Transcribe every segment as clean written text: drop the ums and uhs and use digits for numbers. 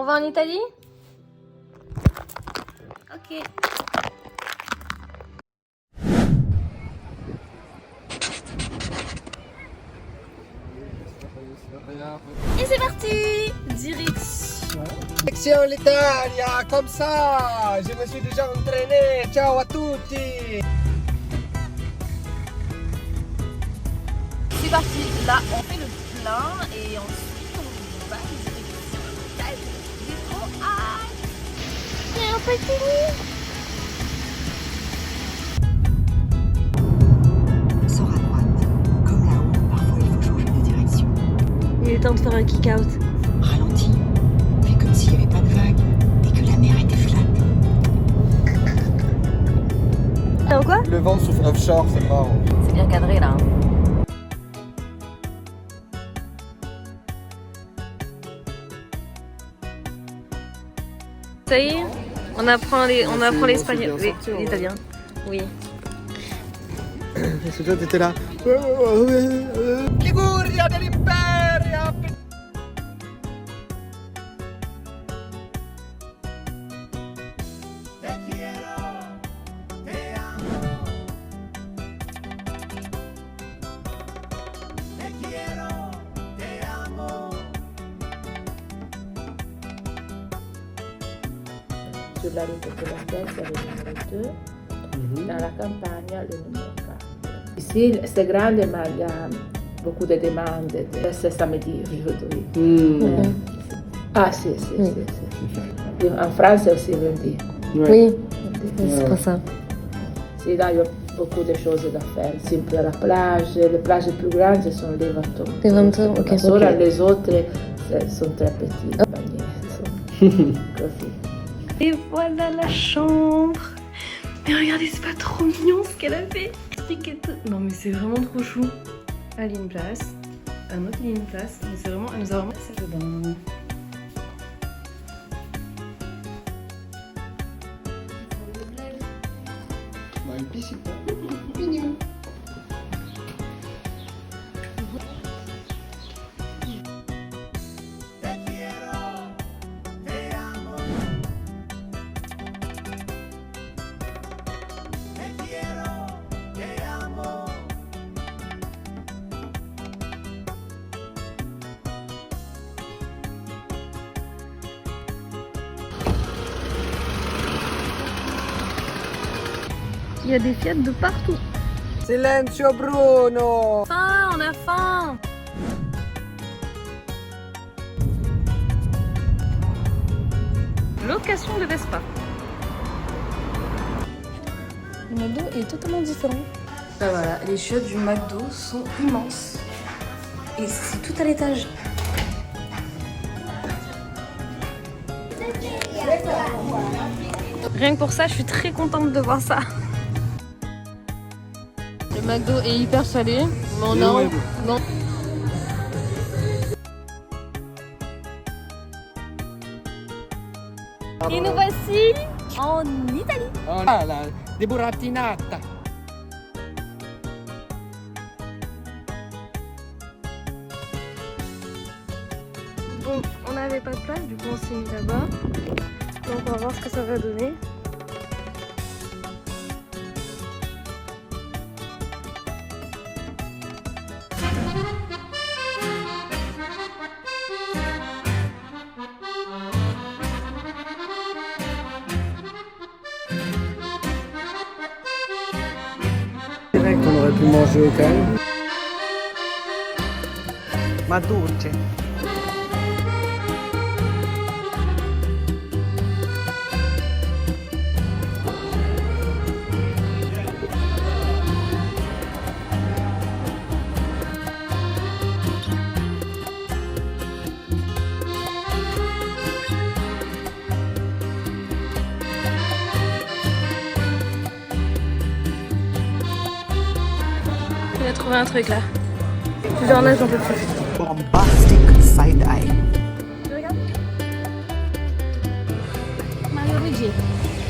va en Italie? Ok. Et c'est parti! Direction. Direction l'Italia, comme ça. Je me suis déjà entraîné. Ciao à tutti. C'est parti. Là, on fait le plein et ensuite on va direction l'Italie. J'ai trop hâte. C'est un peu fini. Sors à droite. Comme là-haut, parfois il faut changer de direction. Il est temps de faire un kick-out. Ralentis. Fais comme s'il n'y avait pas de vagues et que la mer était flat. T'as quoi? Le vent souffle offshore, c'est marrant. C'est bien cadré là. Ça y est, on apprend l'espagnol, oui, l'italien. Oui. Et ce jour, t'étais là. Liguria dell'Imperia. Sur la route de Colombelle, c'est le numéro 2. Dans la campagne, le numéro 4. Ici, c'est grand, mais il y a beaucoup de demandes. C'est samedi aujourd'hui. Ah, si. En France, c'est aussi lundi. Oui, c'est pour ça. Si, là, il y a beaucoup de choses à faire. Simple la plage. Les plages plus grandes sont les Vantons. Les Vantons, ok. Les autres sont très petites. Così. Et voilà la chambre. Mais regardez, c'est pas trop mignon ce qu'elle a fait. Non mais c'est vraiment trop chou. Elle a une place, un autre il a une place. Mais c'est vraiment, elle nous a vraiment laissé dedans. Ma une piscine. Mignon. Il y a des Fiat de partout. Silenzio Bruno. Faim, on a faim. Location de Vespa. Le McDo est totalement différent. Bah voilà, les chiottes du McDo sont immenses. Et c'est tout à l'étage. Rien que pour ça, je suis très contente de voir ça. Le McDo est hyper salé, mais on a... Non. Et nous voici en Italie. Oh là là, des buratinata. Bon, on n'avait pas de place, du coup on s'est mis là-bas. Donc on va voir ce que ça va donner. C'est vrai qu'on aurait pu manger au calme. Ma dolce. Il a trouvé un truc là. Genre là j'en peux plus. Bombastic side-eye. Tu regardes Mario Luigi.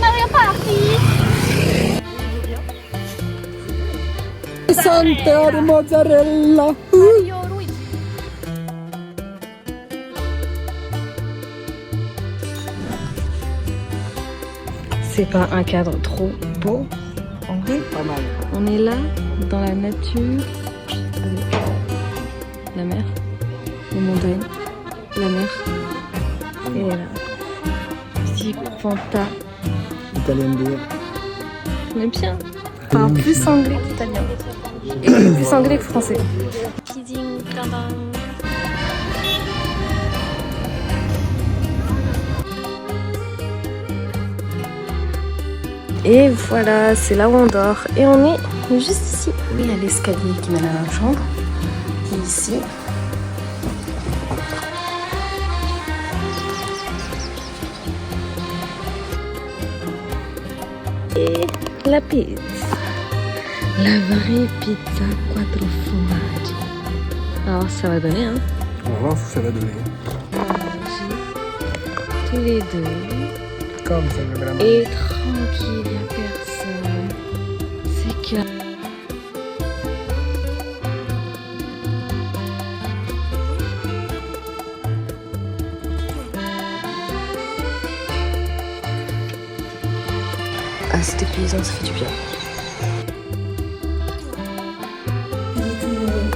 Mario Party. Santa di mozzarella. Mario Luigi. C'est pas un cadre trop beau en vrai. Pas mal. On est là, dans la nature, avec la mer, les montagnes, la mer. Et là, petit Fanta. Italien beer. On est bien. Enfin, plus anglais qu'italien. Et plus anglais que français. Et voilà, c'est là où on dort. Et on est juste ici. Oui, il y a l'escalier qui mène à la chambre. Qui est ici. Et la pizza. La vraie pizza quattro formaggi. Alors ça va donner, hein. On va voir ce que ça va donner. Tous les deux. Comme ça va vraiment. Et tranquille, y a personne. C'est calme. Ah, c'était plaisant, ça fait du bien.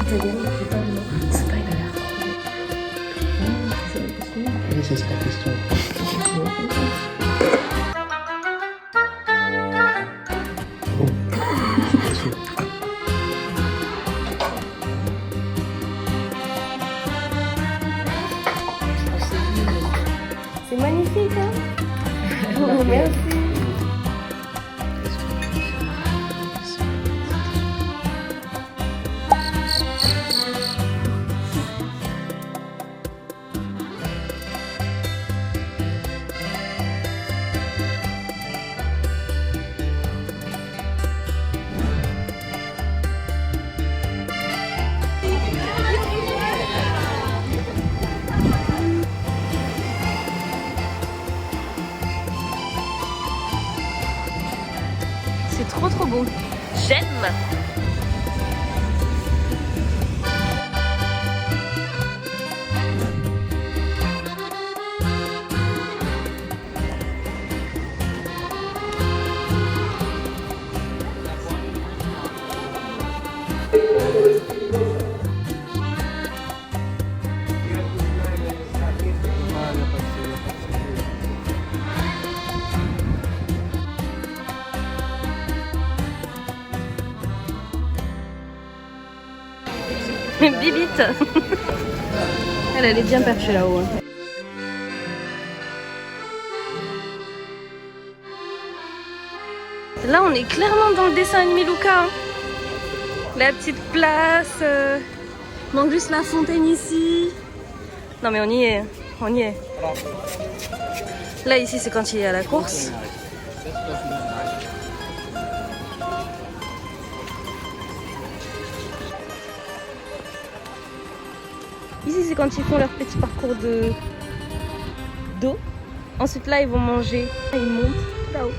C'est pas, il a l'air Oui, c'est pas question. C'est magnifique, hein. Merci. C'est trop trop beau. J'aime. Bibite. Elle est bien perchée là-haut. Hein. Là, on est clairement dans le dessin animé Luca. Hein. La petite place. Manque juste la fontaine ici. Non mais on y est. On y est. Là, ici, c'est quand il est à la course. Ici, c'est quand ils font leur petit parcours d'eau. Ensuite, là, ils vont manger. Ils montent là-haut.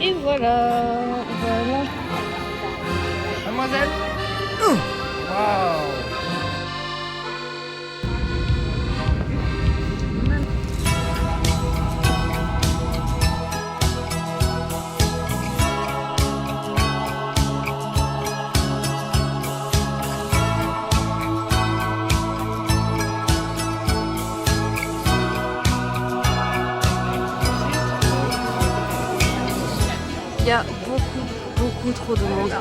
Et voilà, voilà. Mademoiselle. Wow. Il y a beaucoup trop de monde.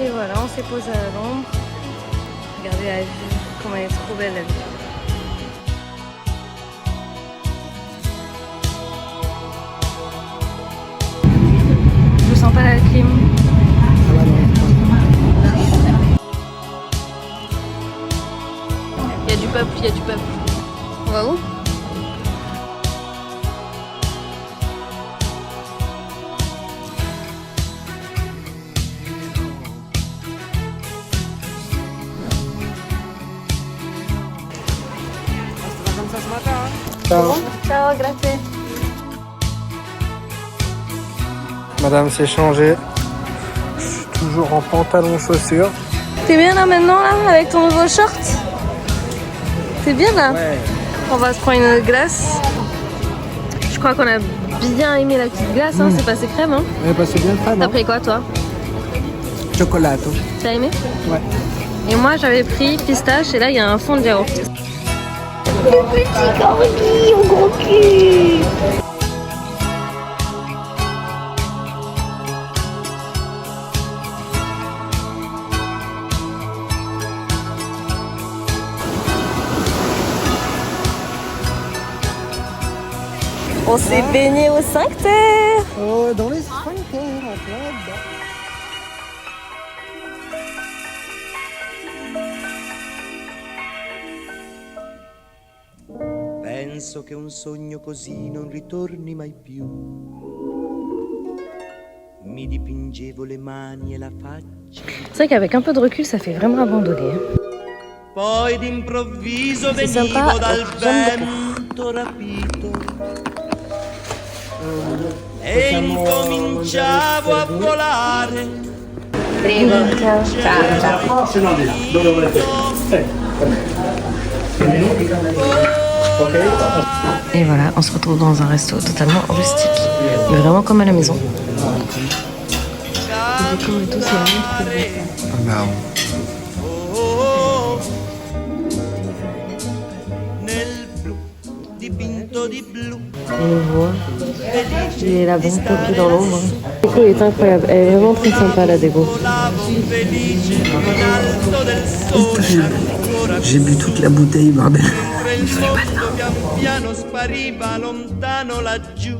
Et voilà, on s'est posé à l'ombre. Regardez la vue, comment elle est trop belle la vue. Je sens pas la clim. Il y a du peuple, il y a du peuple. On va où? Ciao. Ciao, grazie. Madame s'est changée. Je suis toujours en pantalon chaussures. T'es bien là maintenant là avec ton nouveau short? T'es bien là? Ouais. On va se prendre une glace. Je crois qu'on a bien aimé la petite glace, hein. C'est passé crème, hein. Ouais, bah c'est bien le fan. T'as pris quoi toi? Chocolat. T'as aimé? Ouais. Et moi j'avais pris pistache et là il y a un fond de yaourt. Petit corgi au gros cul. On s'est baigné aux 5 terres. Oh, dans les sphincters, en plein dedans. Penso che un sogno così non ritorni mai più. Mi dipingevo le mani e la faccia. C'est vrai qu'avec un peu de recul ça fait vraiment abandonner. Poi d'improvviso C'est venivo sympa, dal j'aime vento rapito e incominciavo a volare. Prego. Ciao. Ciao. Et voilà, on se retrouve dans un resto totalement rustique, mais vraiment comme à la maison. Nel blu dipinto di blu. On le voit, il est là bon tapis dans l'ombre. La déco est incroyable, elle est vraiment très sympa la déco. Volavo felice in alto del sole. J'ai bu toute la bouteille, bordel. Mentre il mondo pian piano spariva lontano laggiù.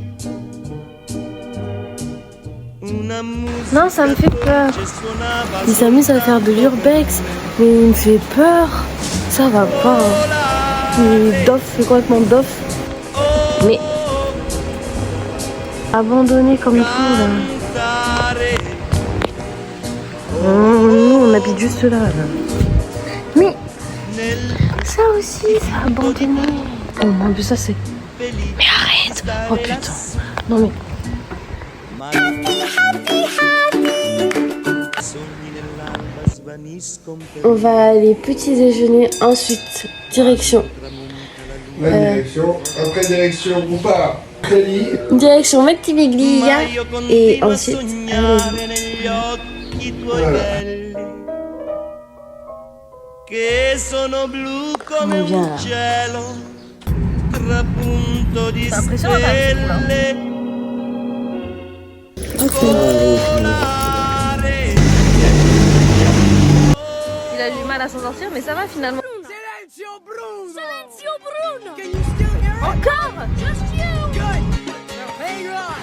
Una musica Non, ça me fait peur. che suonava Il s'amuse à faire de l'urbex, mais il me fait peur. Ça va pas. Il est dof, c'est complètement dof. Mais abandonné comme tout là. cantare. Nous on habite juste là. Mais Nel ça aussi, c'est abandonné. Oh mon dieu, ça c'est. Mais arrête. Oh putain. Non mais. sogni nell'alba svaniscono per On va aller petit déjeuner, ensuite direction. La direction. Après direction, on part. Crédit. Direction Ventimiglia ma io et continuo a ensuite. sognare negli occhi tuoi belli che sono blu come bien, un là. cielo trapunto di stelle volare. Il a du mal à s'en sortir, mais ça va finalement. Silenzio Bruno. Can you still hear it? Encore. Just you. Good. Now hang on.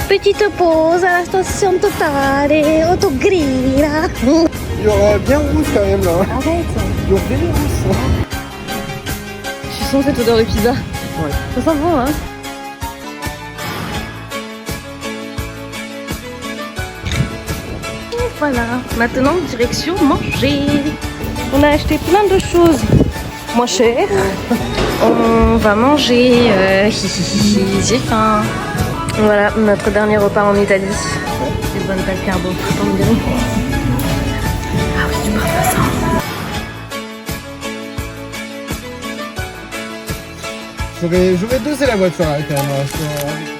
Petite pause à la station Totale, autogrilla. Il y aura bien rouge quand même là. Arrête. Il y aura bien rouge. Je sens cette odeur de pizza. Ouais. Ça sent bon, hein. Et voilà, maintenant direction manger. On a acheté plein de choses moins chères. On va manger. J'ai faim. Voilà, notre dernier repas en Italie. Des bonnes pâtes carbo, tant bien. Ah oui, du parmesan. Je vais doser la voiture là, quand même.